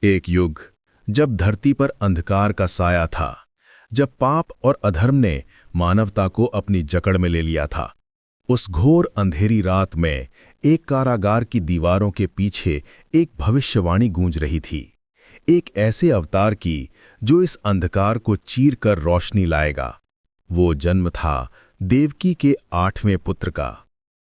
एक युग जब धरती पर अंधकार का साया था, जब पाप और अधर्म ने मानवता को अपनी जकड़ में ले लिया था। उस घोर अंधेरी रात में एक कारागार की दीवारों के पीछे एक भविष्यवाणी गूंज रही थी। एक ऐसे अवतार की जो इस अंधकार को चीर कर रोशनी लाएगा। वो जन्म था देवकी के 8वें पुत्र का।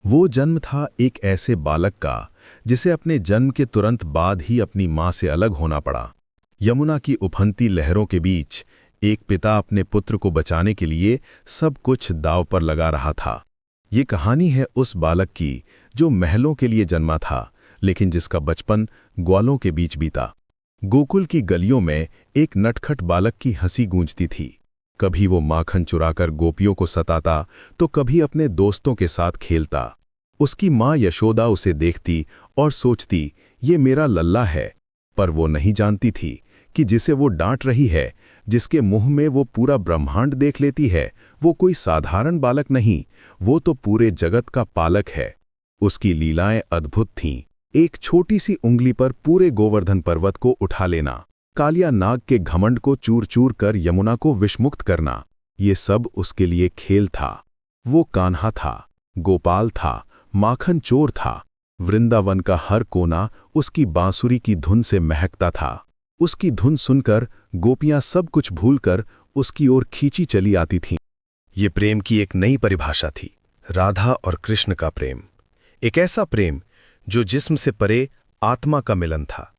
वो जन्म था एक ऐसे बालक का जिसे अपने जन्म के तुरंत बाद ही अपनी मां से अलग होना पड़ा। यमुना की उफनती लहरों के बीच एक पिता अपने पुत्र को बचाने के लिए सब कुछ दांव पर लगा रहा था। ये कहानी है उस बालक की जो महलों के लिए जन्मा था, लेकिन जिसका बचपन ग्वालों के बीच बीता। गोकुल की गलियों में एक नटखट बालक की हंसी गूंजती थी। कभी वो माखन चुराकर गोपियों को सताता, तो कभी अपने दोस्तों के साथ खेलता। उसकी माँ यशोदा उसे देखती और सोचती, ये मेरा लल्ला है। पर वो नहीं जानती थी कि जिसे वो डांट रही है, जिसके मुंह में वो पूरा ब्रह्मांड देख लेती है, वो कोई साधारण बालक नहीं, वो तो पूरे जगत का पालक है। उसकी लीलाएं अद्भुत थीं। एक छोटी सी उंगली पर पूरे गोवर्धन पर्वत को उठा लेना, कालिया नाग के घमंड को चूर चूर कर यमुना को विषमुक्त करना, ये सब उसके लिए खेल था। वो कान्हा था, गोपाल था, माखन चोर था। वृंदावन का हर कोना उसकी बांसुरी की धुन से महकता था। उसकी धुन सुनकर गोपियां सब कुछ भूलकर उसकी ओर खींची चली आती थीं। ये प्रेम की एक नई परिभाषा थी, राधा और कृष्ण का प्रेम। एक ऐसा प्रेम जो जिस्म से परे आत्मा का मिलन था।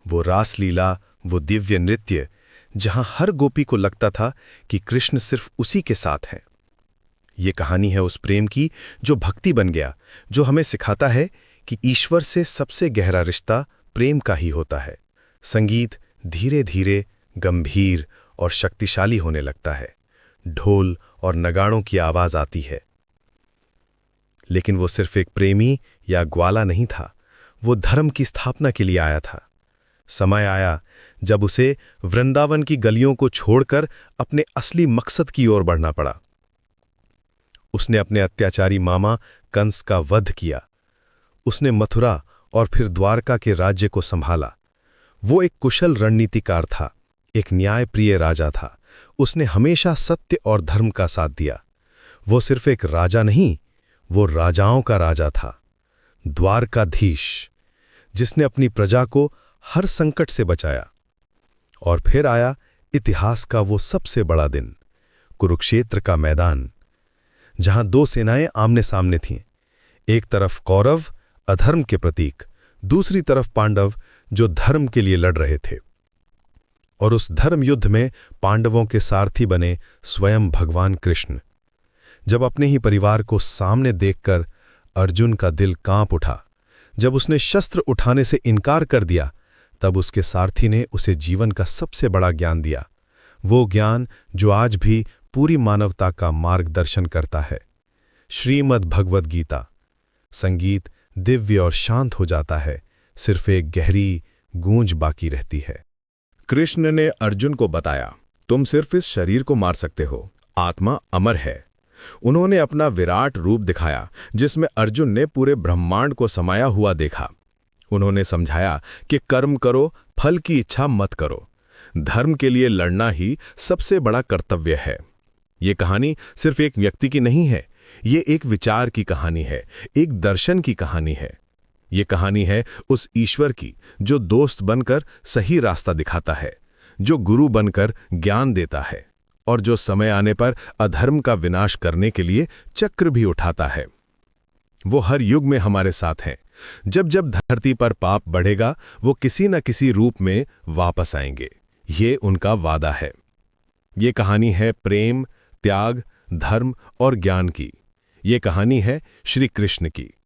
वो रासलीला, वो दिव्य नृत्य, जहां हर गोपी को लगता था कि कृष्ण सिर्फ उसी के साथ हैं। ये कहानी है उस प्रेम की जो भक्ति बन गया, जो हमें सिखाता है कि ईश्वर से सबसे गहरा रिश्ता प्रेम का ही होता है। संगीत धीरे धीरे गंभीर और शक्तिशाली होने लगता है। ढोल और नगाड़ों की आवाज आती है। लेकिन वो सिर्फ एक प्रेमी या ग्वाला नहीं था, वो धर्म की स्थापना के लिए आया था। समय आया जब उसे वृंदावन की गलियों को छोड़कर अपने असली मकसद की ओर बढ़ना पड़ा। उसने अपने अत्याचारी मामा कंस का वध किया। उसने मथुरा और फिर द्वारका के राज्य को संभाला। वो एक कुशल रणनीतिकार था, एक न्यायप्रिय राजा था। उसने हमेशा सत्य और धर्म का साथ दिया। वो सिर्फ एक राजा नहीं, वो राजाओं का राजा था, द्वारकाधीश, जिसने अपनी प्रजा को हर संकट से बचाया। और फिर आया इतिहास का वो सबसे बड़ा दिन, कुरुक्षेत्र का मैदान, जहां दो सेनाएं आमने सामने थीं। एक तरफ कौरव, अधर्म के प्रतीक, दूसरी तरफ पांडव, जो धर्म के लिए लड़ रहे थे। और उस धर्म युद्ध में पांडवों के सारथी बने स्वयं भगवान कृष्ण। जब अपने ही परिवार को सामने देखकर अर्जुन का दिल कांप उठा, जब उसने शस्त्र उठाने से इनकार कर दिया, तब उसके सारथी ने उसे जीवन का सबसे बड़ा ज्ञान दिया। वो ज्ञान जो आज भी पूरी मानवता का मार्गदर्शन करता है। श्रीमद् भगवद गीता। संगीत दिव्य और शांत हो जाता है, सिर्फ एक गहरी गूंज बाकी रहती है। कृष्ण ने अर्जुन को बताया, तुम सिर्फ इस शरीर को मार सकते हो, आत्मा अमर है। उन्होंने अपना विराट रूप दिखाया, जिसमें अर्जुन ने पूरे ब्रह्मांड को समाया हुआ देखा। उन्होंने समझाया कि कर्म करो, फल की इच्छा मत करो। धर्म के लिए लड़ना ही सबसे बड़ा कर्तव्य है। ये कहानी सिर्फ एक व्यक्ति की नहीं है, ये एक विचार की कहानी है, एक दर्शन की कहानी है। ये कहानी है उस ईश्वर की जो दोस्त बनकर सही रास्ता दिखाता है, जो गुरु बनकर ज्ञान देता है, और जो समय आने पर अधर्म का विनाश करने के लिए चक्र भी उठाता है। वो हर युग में हमारे साथ हैं। जब जब धरती पर पाप बढ़ेगा, वो किसी न किसी रूप में वापस आएंगे। ये उनका वादा है। ये कहानी है प्रेम, त्याग, धर्म और ज्ञान की। ये कहानी है श्री कृष्ण की।